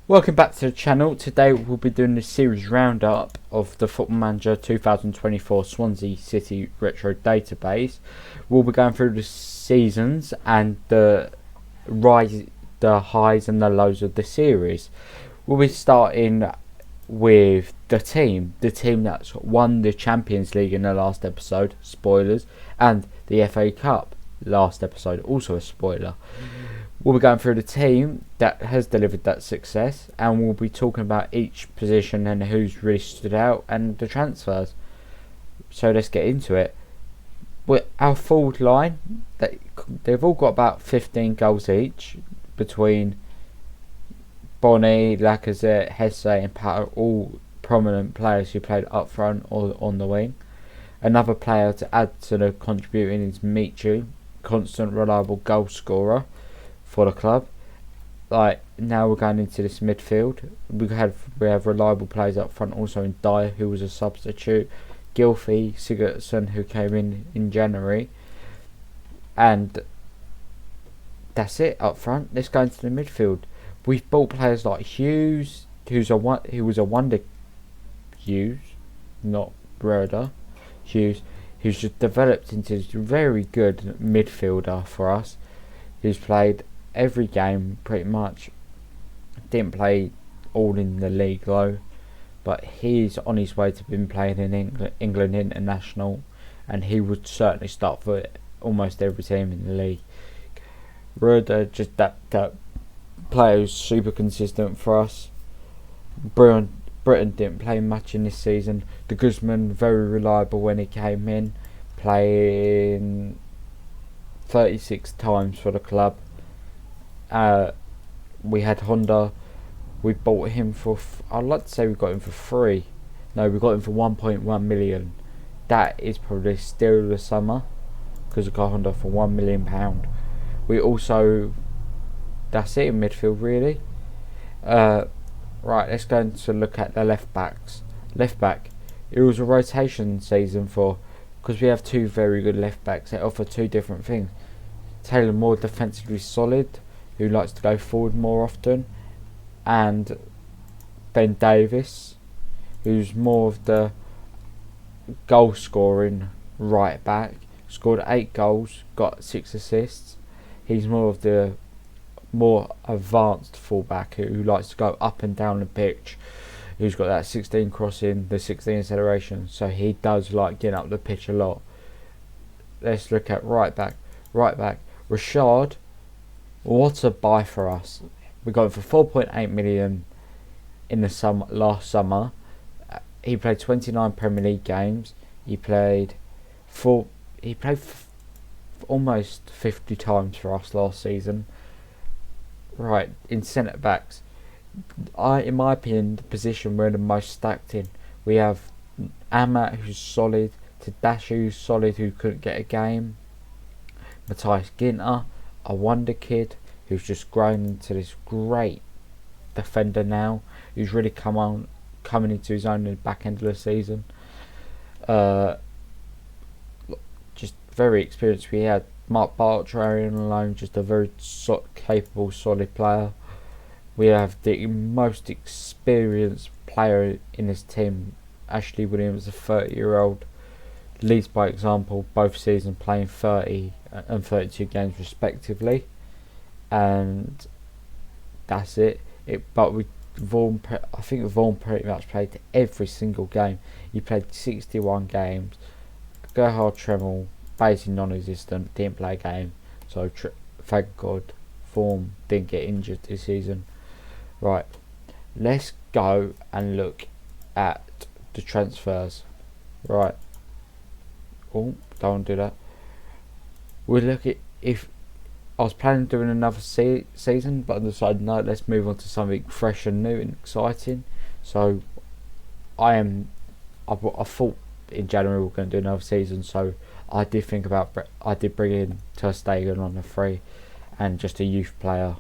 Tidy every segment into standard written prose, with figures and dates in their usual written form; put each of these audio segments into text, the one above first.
Welcome back to the channel. Today we'll be doing a series roundup of the Football Manager 2024 Swansea City Retro Database. We'll be going through the seasons and the highs and the lows of the series. We'll be starting with the team that's won the Champions League in the last episode, spoilers, and the FA Cup last episode, also a spoiler. We'll be going through the team that has delivered that success, and we'll be talking about each position and who's really stood out and the transfers. So let's get into it. With our forward line, they've all got about 15 goals each between Bonnie, Lacazette, Hesse and Pat, all prominent players who played up front or on the wing. Another player to add to the contributing is Michu, constant reliable goal scorer for the club. Like now we're going into this midfield. We have reliable players up front also in Dyer, who was a substitute, Gylfi Sigurdsson, who came in January, and that's it up front. Let's go into the midfield. We've bought players like Hughes, who was a wonder. Hughes, not Broder. Hughes, who's just developed into this very good midfielder for us. Who's played every game pretty much. Didn't play all in the league though, but he's on his way to being playing in England international, and he would certainly start for almost every team in the league. Ruda, just that player who's super consistent for us. Britain didn't play much in this season. De Guzman, very reliable when he came in, playing 36 times for the club. We had Honda. We bought him for I'd like to say we got him for free. No, we got him for 1.1 million. That is probably still of the summer, because we got Honda for £1 million. We also, that's it in midfield really. Right, let's go into look at the left backs. Left back, it was a rotation season because we have two very good left backs that offer two different things. Taylor more defensively solid, who likes to go forward more often, and Ben Davis, who's more of the goal scoring right back. Scored 8 goals, got 6 assists. He's more of the more advanced fullback who likes to go up and down the pitch, who's got that 16 crossing, the 16 acceleration, so he does like getting up the pitch a lot. Let's look at right back. Rashad, what a buy for us. We got him for 4.8 million in the last summer. He played 29 Premier League games. He played almost 50 times for us last season. Right, in centre backs, in my opinion, the position we're the most stacked in. We have Amat, who's solid, Tadashi, who's solid, who couldn't get a game, Matthias Ginter, a wonder kid who's just grown into this great defender now, who's really coming into his own in the back end of the season. Just very experienced. We had Mark Bartrarian alone, just a very capable, solid player. We have the most experienced player in this team, Ashley Williams, a 30-year-old, leads by example, both seasons playing 30 and 32 games respectively, and that's it. I think Vaughan pretty much played every single game. He played 61 games. Gerhard Tremmel, basically non-existent, didn't play a game, so thank God Vaughan didn't get injured this season. Right, let's go and look at the transfers. Right, oh, don't do that. We'll look at, if I was planning on doing another season, but I decided no, let's move on to something fresh and new and exciting. So I thought in January we were going to do another season, so I did bring in Ter Stegen on a free, and just a youth player,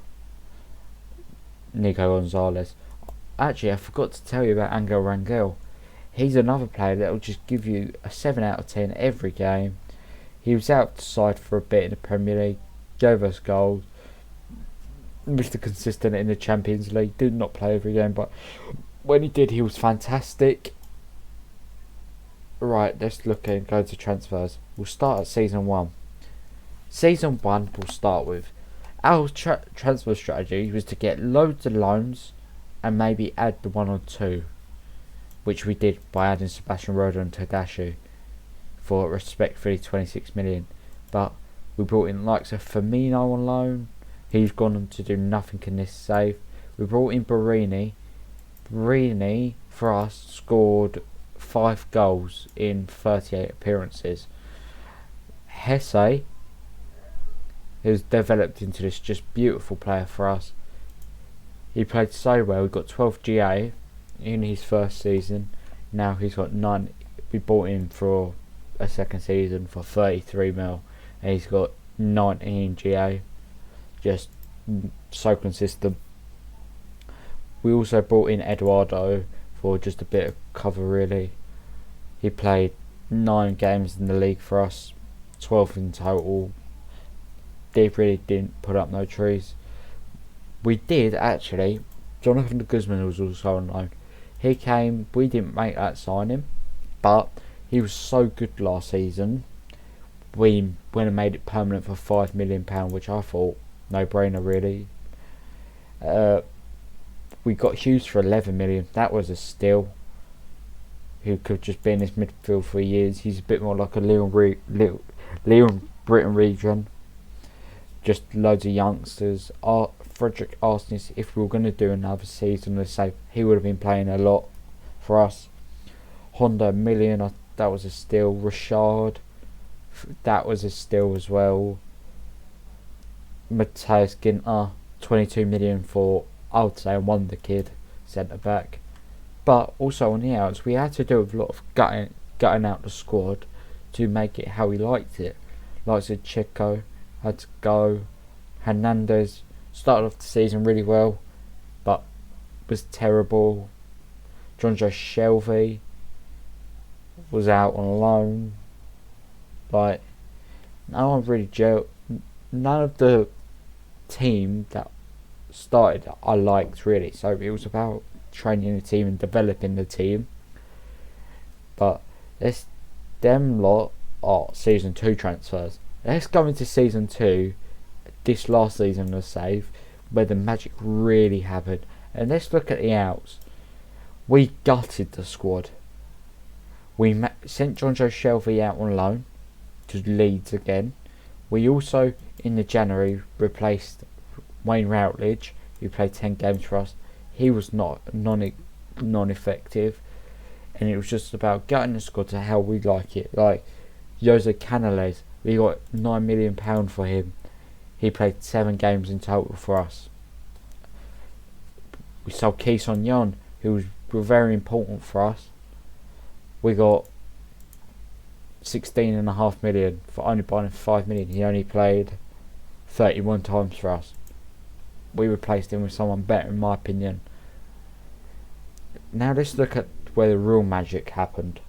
Nico Gonzalez. Actually, I forgot to tell you about Angel Rangel. He's another player that will just give you a 7 out of 10 every game. He was outside for a bit in the Premier League, gave us goals, Mr. Consistent in the Champions League. Did not play every game, but when he did, he was fantastic. Right, let's look and go to transfers. We'll start at season 1. Season 1 we'll start with. Our transfer strategy was to get loads of loans and maybe add the 1 or 2, which we did by adding Sebastian Roda and Tadashi for respectively 26 million. But we brought in the likes of Firmino on loan. He's gone on to do nothing in this save. We brought in Barini. Barini, for us, scored 5 goals in 38 appearances. Hesse, who's developed into this just beautiful player for us. He played so well. We got 12 GA in his first season. Now he's got 9. We bought him for a second season for 33 mil, and he's got 19 GA. Just so consistent. We also brought in Eduardo for just a bit of cover, really. He played 9 games in the league for us, 12 in total. They really didn't put up no trees. We did actually. Jonathan Guzman was also on loan. He came. We didn't make that signing, but he was so good last season. We went and made it permanent for £5 million, which I thought no brainer really. We got Hughes for 11 million. That was a steal. Who could just be in this midfield for years. He's a bit more like a Leon Britton region. Just loads of youngsters. Frederick Arsenis, if we were going to do another season, let's say, he would have been playing a lot for us. Honda, $1 million. That was a steal. Rashard, that was a steal as well. Matthias Ginter, 22 million for, I would say, a wonder kid centre back. But also on the outs, we had to do a lot of gutting out the squad to make it how we liked it. Like I said, Checo had to go. Hernandez started off the season really well, but was terrible. Jonjo Shelvey was out on loan. Like, no one really gelled. None of the team that started I liked really. So it was about training the team and developing the team. But them lot are season 2 transfers. Let's go into season 2. This last season of Save, where the magic really happened. And let's look at the outs. We gutted the squad. We sent Jonjo Shelvey out on loan to Leeds again. We also, in the January, replaced Wayne Routledge, who played 10 games for us. He was not non-effective, and it was just about gutting the squad to how we like it. Like Jose Canales, we got £9 million for him. He played 7 games in total for us. We sold Keeson Yon, who was very important for us. We got 16.5 million for only buying 5 million. He only played 31 times for us. We replaced him with someone better, in my opinion. Now let's look at where the real magic happened.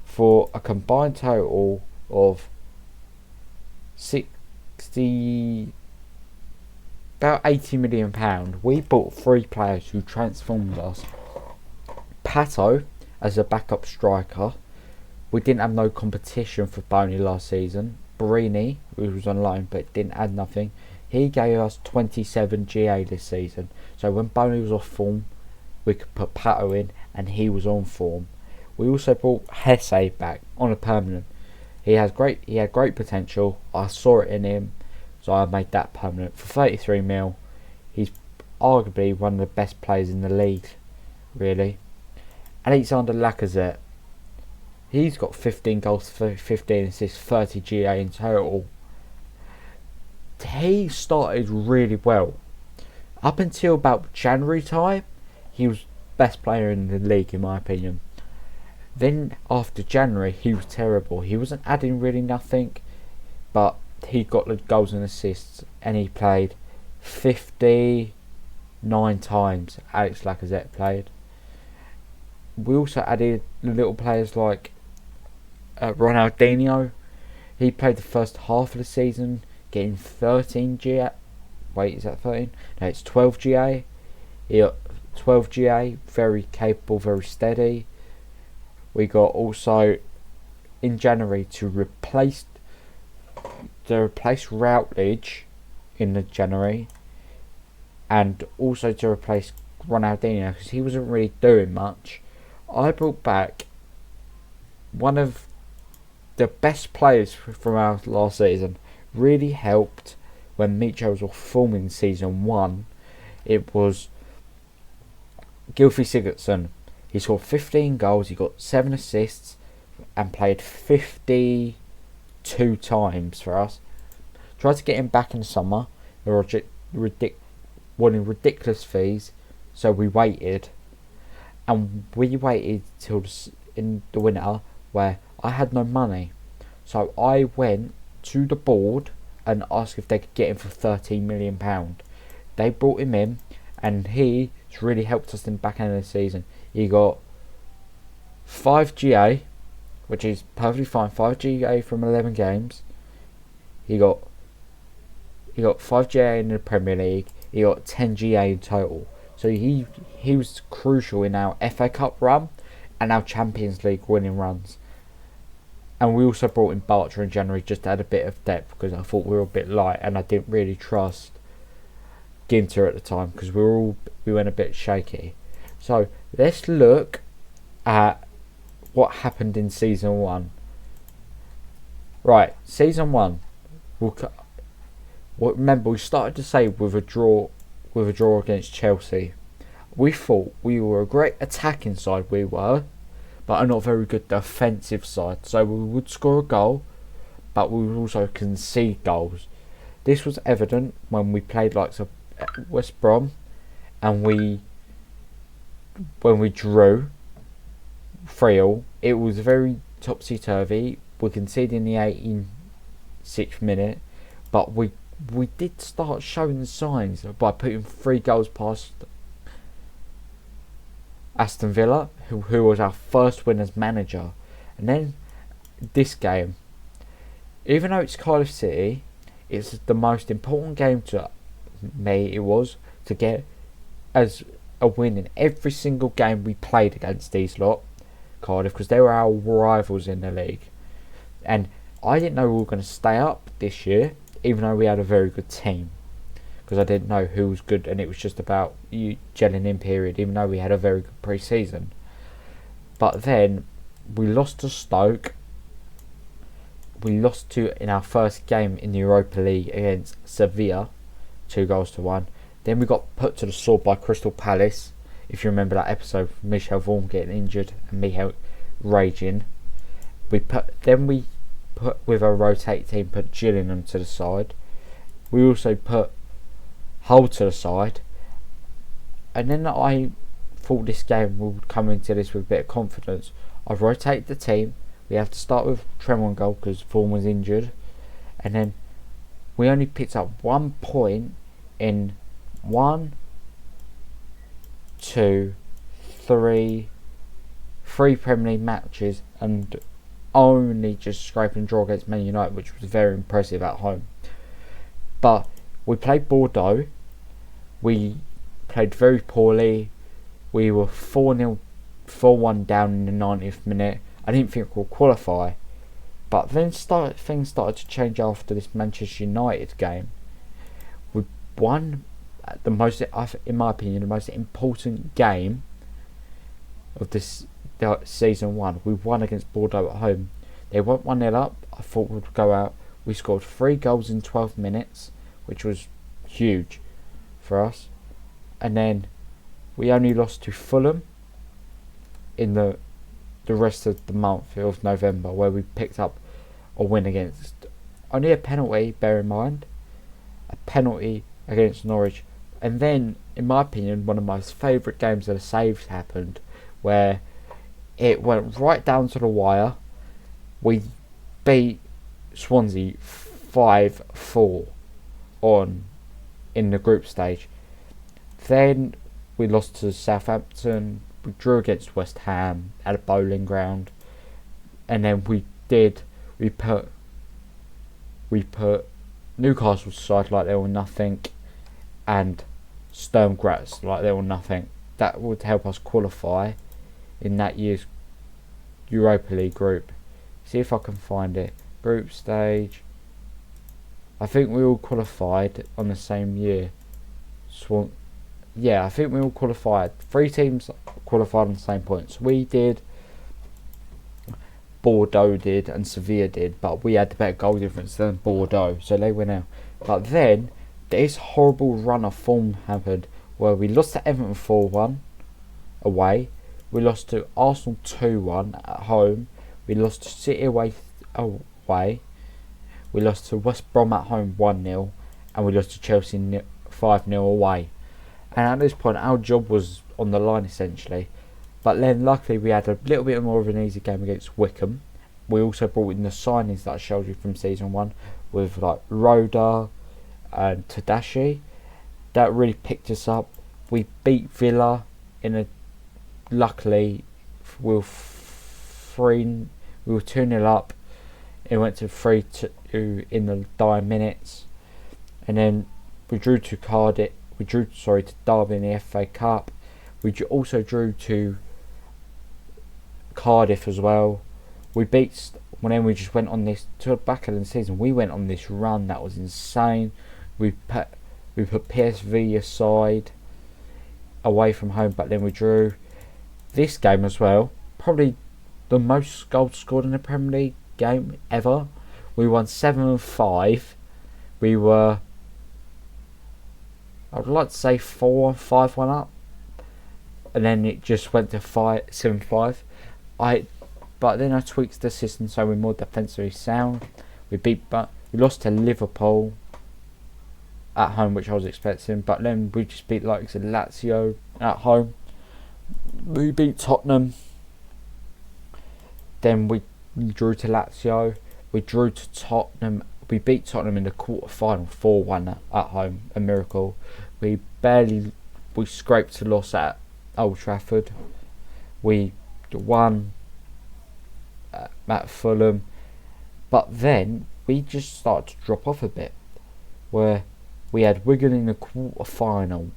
For a combined total of about £80 million, we bought 3 players who transformed us. Pato as a backup striker. We didn't have no competition for Boney last season. Barini, who was on loan but didn't add nothing, he gave us 27 GA this season. So when Boney was off form, we could put Pato in and he was on form. We also brought Hesse back on a permanent. He had great potential. I saw it in him, so I made that permanent for 33 mil. He's arguably one of the best players in the league, really. Alexander Lacazette, he's got 15 goals, 15 assists, 30 GA in total. He started really well. Up until about January time, he was best player in the league, in my opinion. Then after January, he was terrible. He wasn't adding really nothing, but he got the goals and assists, and he played 59 times. Alex Lacazette played. We also added little players like Ronaldinho. He played the first half of the season, getting 13 GA, Wait, is that 13? No, it's 12 GA. 12 GA, very capable, very steady. We got also in January to replace Routledge in the January, and also to replace Ronaldinho because he wasn't really doing much. I brought back one of the best players from our last season. Really helped when Michels was forming season 1. It was Gylfi Sigurdsson. He scored 15 goals, he got 7 assists and played 52 times for us. Tried to get him back in the summer. They were wanting ridiculous fees, so we waited. And we waited till in the winter where I had no money. So I went to the board and asked if they could get him for £13 million. They brought him in and he's really helped us in the back end of the season. He got 5 GA, which is perfectly fine. 5 GA from 11 games. He got 5 GA in the Premier League. He got 10 GA in total. So he was crucial in our FA Cup run and our Champions League winning runs. And we also brought in Bartra in January just to add a bit of depth because I thought we were a bit light and I didn't really trust Ginter at the time because we went a bit shaky. So let's look at what happened in season 1. Right, season 1. Remember, we started to save with a draw against Chelsea. We thought we were a great attacking side, but are not very good defensive side. So we would score a goal, but we would also concede goals. This was evident when we played like West Brom, and when we drew 3-3, it was very topsy-turvy. We conceded in the 86th minute, but we did start showing signs by putting 3 goals past Aston Villa, who was our first win as manager. And then this game, even though it's Cardiff City, it's the most important game to me. It was to get as a win in every single game we played against these lot, Cardiff, because they were our rivals in the league. And I didn't know we were going to stay up this year, even though we had a very good team, because I didn't know who was good, and it was just about you gelling in period, even though we had a very good pre-season. But then we lost to Stoke. We lost in our first game in the Europa League against Sevilla, 2-1. Then we got put to the sword by Crystal Palace. If you remember that episode, Michel Vaughan getting injured and Michel raging. We put with a rotate team, put Gillingham to the side. We also put Hull to the side. And then I thought this game would come into this with a bit of confidence. I rotated the team. We have to start with Tremor on goal because Vaughan was injured. And then we only picked up 1 point in 1, 2, 3 Premier League matches, and only just scraping draw against Man United, which was very impressive at home. But we played Bordeaux. We played very poorly. We were 4-0, 4-1 down in the 90th minute. I didn't think we'll qualify. But then things started to change after this Manchester United game. We won in my opinion, the most important game of this season 1. We won against Bordeaux at home. They went 1-0 up. I thought we'd go out. We scored 3 goals in 12 minutes, which was huge for us. And then we only lost to Fulham in the rest of the month of November, where we picked up a win against only a penalty, bear in mind, a penalty against Norwich. And then, in my opinion, one of my favourite games of the saves happened, where it went right down to the wire. We beat Swansea 5-4 in the group stage. Then we lost to Southampton. We drew against West Ham at a bowling ground, and then we put Newcastle's side like they were nothing, and Sturm Graz, like they were nothing. That would help us qualify in that year's Europa League group. See if I can find it. Group stage. I think we all qualified on the same year. Yeah, I think we all qualified. 3 teams qualified on the same points. We did, Bordeaux did, and Sevilla did, but we had the better goal difference than Bordeaux, so they went out. But then this horrible run of form happened where we lost to Everton 4-1 away, we lost to Arsenal 2-1 at home, we lost to City away, we lost to West Brom at home 1-0, and we lost to Chelsea 5-0 away. And at this point our job was on the line essentially. But then luckily we had a little bit more of an easy game against Wickham. We also brought in the signings that I showed you from season 1 with like Roda and Tadashi. That really picked us up. We beat Villa luckily we were 2-0 up. It went to 3-2 in the dying minutes. And then we drew to Derby in the FA Cup. We also drew to Cardiff as well. We beat, then we just went on this, to the back of the season, we went on this run that was insane. We put PSV aside away from home, but then we drew this game as well. Probably the most goals scored in the Premier League game ever. We won 7-5. We were, I would like to say 5-1 up, and then it just went to 7-5. But then I tweaked the system so we're more defensively sound. We lost to Liverpool at home, which I was expecting, but then we just beat like Lazio at home. We beat Tottenham. Then we drew to Lazio. We drew to Tottenham. We beat Tottenham in the quarter-final 4-1 at home, a miracle. We scraped a loss at Old Trafford. We won at Fulham, but then we just started to drop off a bit, where we had Wigan in the quarter-final.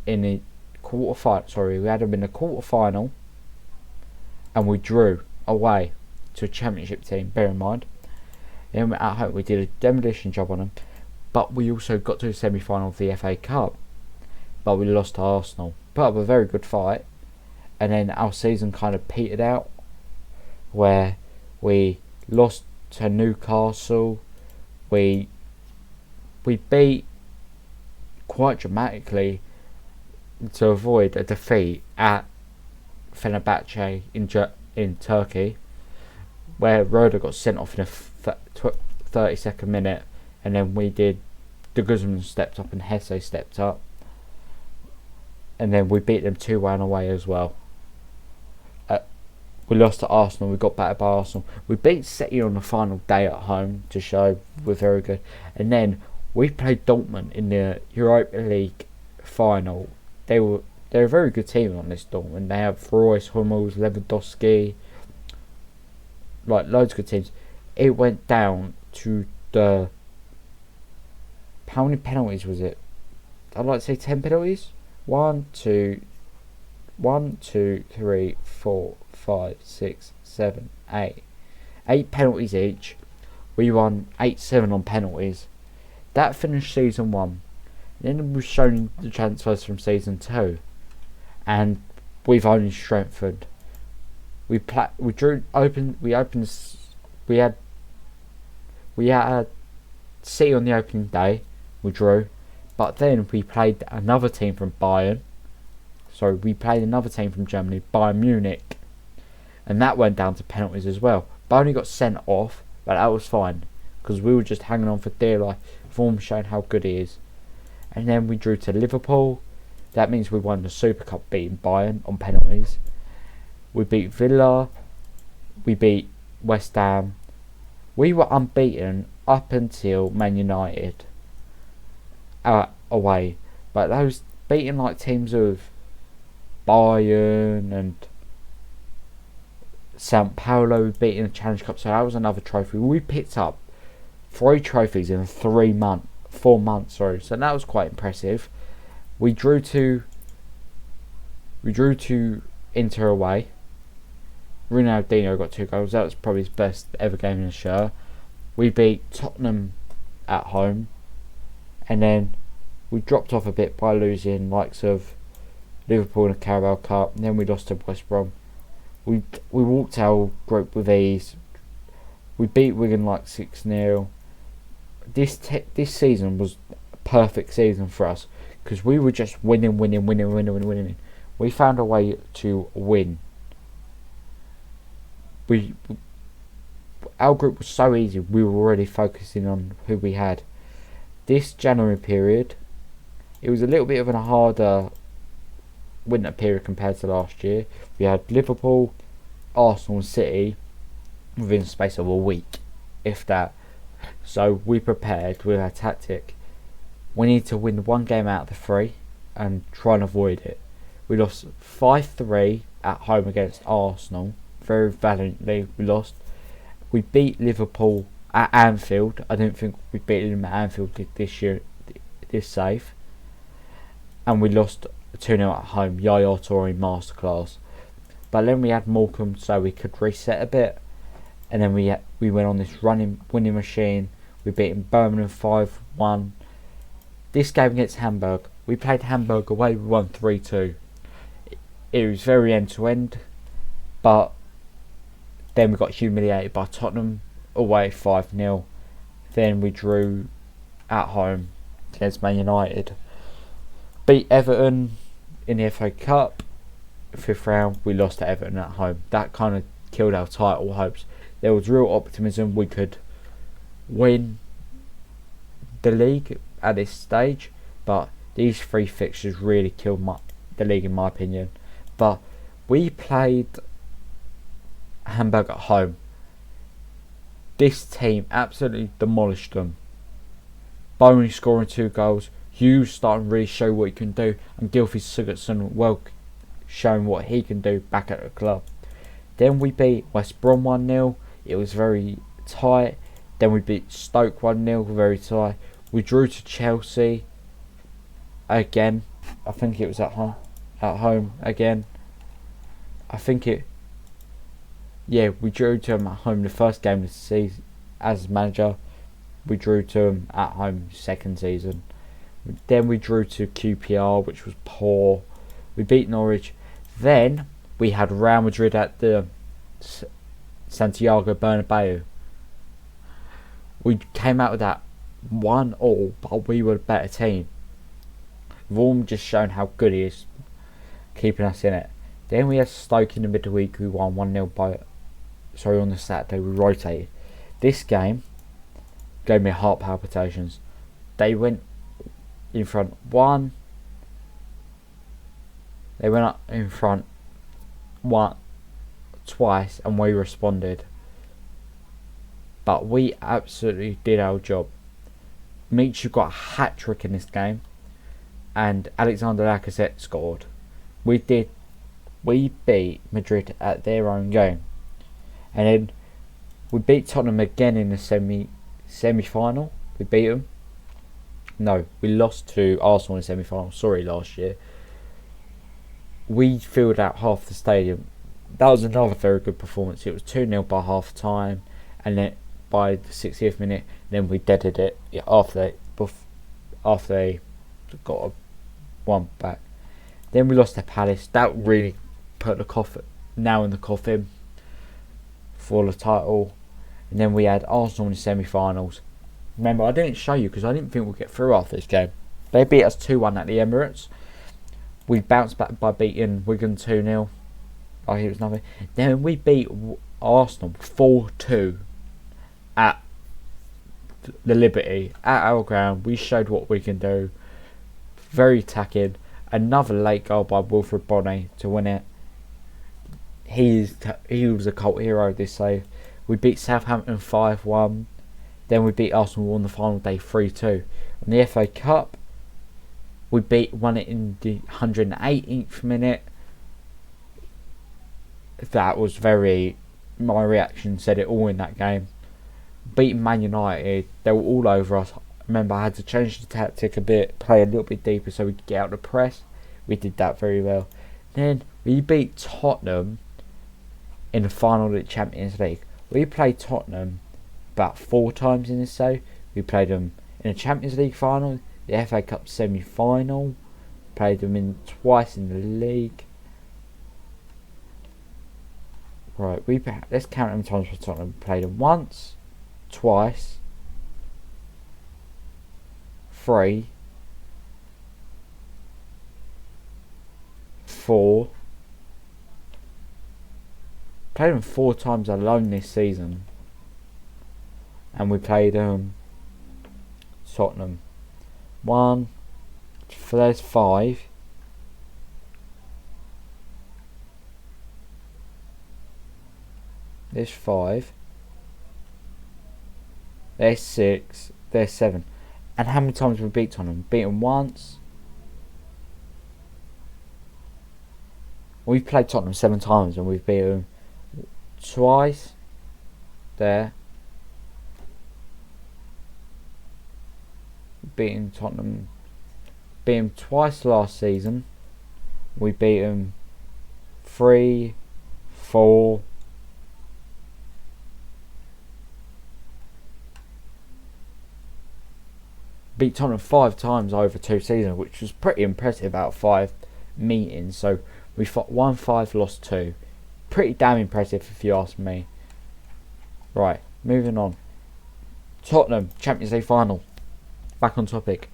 We had them in the quarter-final, and we drew away to a Championship team, bear in mind. Then at home we did a demolition job on them, but we also got to the semi-final of the FA Cup, but we lost to Arsenal. Put up a very good fight, and then our season kind of petered out, where we lost to Newcastle. We beat quite dramatically to avoid a defeat at Fenerbahce in Turkey, where Roda got sent off in a 32nd minute, and then the Guzman stepped up and Hesse stepped up, and then we beat them 2-1 away as well. We lost to Arsenal. We got battered by Arsenal. We beat City on the final day at home to show we're very good, and then we played Dortmund in the Europa League final. They're a very good team on this Dortmund. They have Royce, Hummels, Lewandowski, like loads of good teams. It went down to how many penalties was it? I'd like to say 10 penalties. 1, 2, 3, 4, 5, 6, 7, 8. 8 penalties each. We won 8-7 on penalties. That finished season 1. Then we've shown the transfers from season 2, and we've only strengthened. We had City on the opening day. We drew, but then we played another team from Bayern. So we played another team from Germany, Bayern Munich, and that went down to penalties as well. But only got sent off, but that was fine because we were just hanging on for dear life. Form showing how good he is. And then we drew to Liverpool. That means we won the Super Cup, beating Bayern on penalties. We beat Villa. We beat West Ham. We were unbeaten up until Man United away. But those beating like teams of Bayern and Sao Paulo, beating the Challenge Cup. So that was another trophy. We picked up 3 trophies in 3 months. 4 months. Sorry, so that was quite impressive. We drew to Inter away. Ronaldinho got 2 goals. That was probably his best ever game in a shirt. We beat Tottenham at home, and then we dropped off a bit by losing likes of Liverpool in the Carabao Cup, and then we lost to West Brom. We walked our group with ease. We beat Wigan like 6-0. This season was a perfect season for us because we were just winning. We found a way to win. Our group was so easy. We were already focusing on who we had. This January period, it was a little bit of a harder winter period compared to last year. We had Liverpool, Arsenal and City within the space of a week, if that. So we prepared with our tactic. We need to win 1 game out of the 3 and try and avoid it. We lost 5-3 at home against Arsenal. Very valiantly we lost. We beat Liverpool at Anfield. I don't think we beat them at Anfield this year, this save. And we lost 2-0 at home. Yaya Toure masterclass. But then we had Morecambe so we could reset a bit. And then we went on this winning machine. We beat Birmingham 5-1. This game against Hamburg, we played Hamburg away. We won 3-2. It was very end to end, but then we got humiliated by Tottenham away 5-0. Then we drew at home against Man United. Beat Everton in the FA Cup 5th round. We lost to Everton at home. That kind of killed our title hopes. There was real optimism we could win the league at this stage, but these 3 fixtures really killed the league in my opinion. But we played Hamburg at home. This team absolutely demolished them. Boney scoring 2 goals, Hughes starting to really show what he can do, and Gylfi Sigurdsson showing what he can do back at the club. Then we beat West Brom 1-0. It was very tight. Then we beat Stoke 1-0, very tight. We drew to Chelsea again. I think it was at home again. We drew to them at home the first game of the season as manager. We drew to them at home second season. Then we drew to QPR, which was poor. We beat Norwich. Then we had Real Madrid at the Santiago Bernabeu. We came out with that 1-1, but we were a better team. Vaughan just shown how good he is, keeping us in it. Then we had Stoke in the midweek, who won 1-0 on the Saturday. We rotated. This game gave me heart palpitations. They went in front They went up in front twice, and we responded. But we absolutely did our job. Michu got a hat trick in this game, and Alexander Lacazette scored. We beat Madrid at their own game, and then we beat Tottenham again in the semi-final. We beat them. No, we lost to Arsenal in the semi-final. Sorry, last year. We filled out half the stadium. That was another very good performance. It was 2-0 by half time, and then by the 60th minute, then we deaded it after they got a 1 back. Then we lost to Palace. That really put the nail in the coffin for the title. And then we had Arsenal in the semi-finals. Remember, I didn't show you because I didn't think we'd get through after this game. They beat us 2-1 at the Emirates. We bounced back by beating Wigan 2-0. Oh, it was nothing. Then we beat Arsenal 4-2 at the Liberty, at our ground. We showed what we can do. Very attacking. Another late goal by Wilfred Bonnet to win it. He was a cult hero this save. We beat Southampton 5-1. Then we beat Arsenal on the final day 3-2. In the FA Cup, we won it in the 118th minute. That was my reaction said it all in that game. Beating Man United, they were all over us Remember, I had to change the tactic a bit, play a little bit deeper so we could get out the press. We did that very well. Then we beat Tottenham in the final of the Champions League. We played Tottenham about 4 times in this save. We played them in the Champions League final, the FA Cup semi-final, played them twice in the league. Right, let's count how many times for Tottenham. We played them once, twice, 3, 4. Played them 4 times alone this season. And we played Tottenham. 1, there's 5. There's 5. There's 6. There's 7. And how many times have we beat Tottenham? Beat them once. We've played Tottenham 7 times and we've beat them twice. There. Beating Tottenham. Beat them twice last season. We beat them 3, 4. Beat Tottenham 5 times over 2 seasons, which was pretty impressive out of 5 meetings. So we fought 1, 5, lost 2. Pretty damn impressive if you ask me. Right, moving on. Tottenham Champions League final. Back on topic.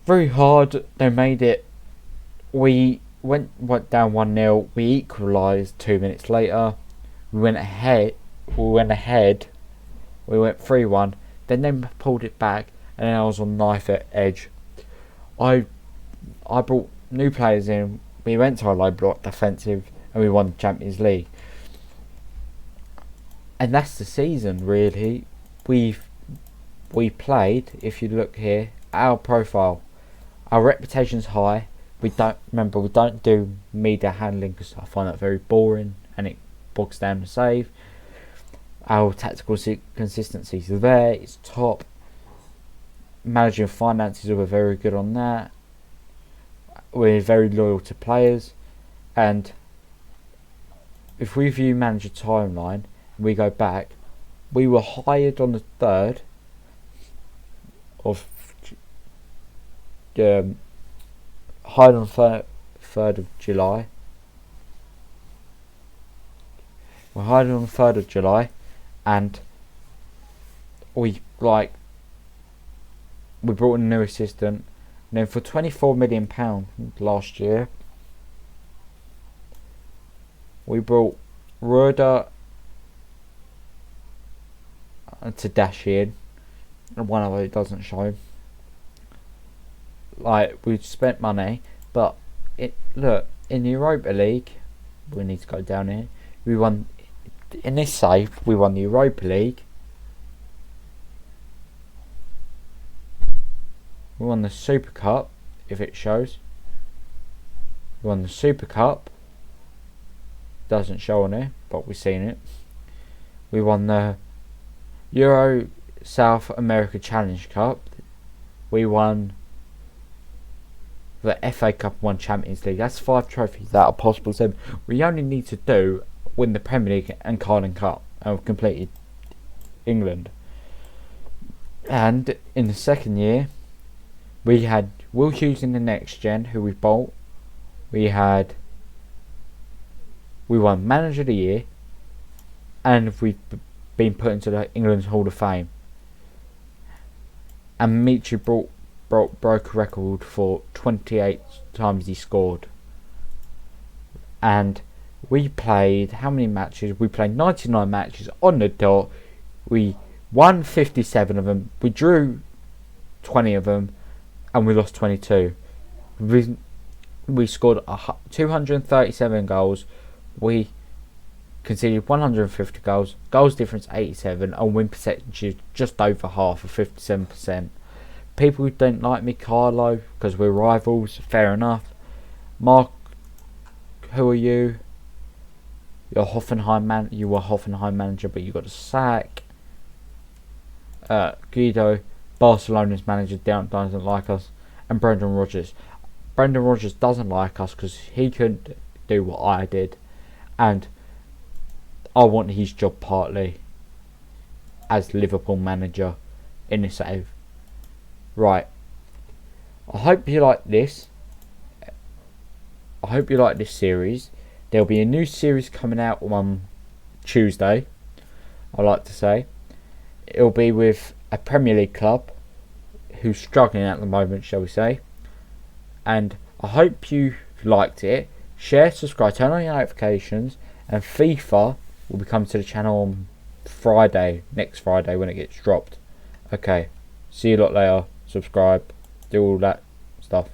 Very hard. They made it. We went down 1-0. We equalised 2 minutes later. We went ahead. We went 3-1. Then they pulled it back, and then I was on knife edge. I brought new players in. We went to our low block defensive, and we won the Champions League. And that's the season, really. We played. If you look here, our profile, our reputation's high. We don't do media handling because I find that very boring and it bogs down the save. Our tactical consistency is there, it's top. Managing finances, we're very good on that. We're very loyal to players. And if we view manager timeline, we go back, we were hired on the 3rd of hired on 3rd of July. We're hired on the 3rd of July. And we brought in a new assistant. And then for £24 million last year, we brought Ruda to dash in, and one of it doesn't show. We spent money, but look, in the Europa League, we need to go down here. We won. In this save, we won the Europa League. We won the Super Cup, if it shows. We won the Super Cup. Doesn't show on here, but we've seen it. We won the Euro South America Challenge Cup. We won the FA Cup, won Champions League. That's 5 trophies that are possible. So we only need to win the Premier League and Carling Cup, and we've completed England. And in the second year, we had Will Hughes in the next gen, who we bought. We won Manager of the Year, and we've been put into the England's Hall of Fame. And Michu broke a record for 28 times he scored. And we played how many matches? We played 99 matches on the dot. We won 57 of them. We drew 20 of them, and we lost 22. We scored 237 goals. We conceded 150 goals. Goals difference 87, and win percentage is just over half, of 57%. People who don't like me, Carlo, because we're rivals. Fair enough. Mark, who are you? You're Hoffenheim man. You were Hoffenheim manager, but you got a sack. Guido, Barcelona's manager doesn't like us, and Brendan Rodgers. Brendan Rodgers doesn't like us because he couldn't do what I did, and I want his job partly as Liverpool manager in the Save. Right. I hope you like this. I hope you like this series. There'll be a new series coming out on Tuesday, I like to say. It'll be with a Premier League club who's struggling at the moment, shall we say. And I hope you liked it. Share, subscribe, turn on your notifications, and FIFA will be coming to the channel on Friday, next Friday when it gets dropped. Okay, see you lot later. Subscribe, do all that stuff.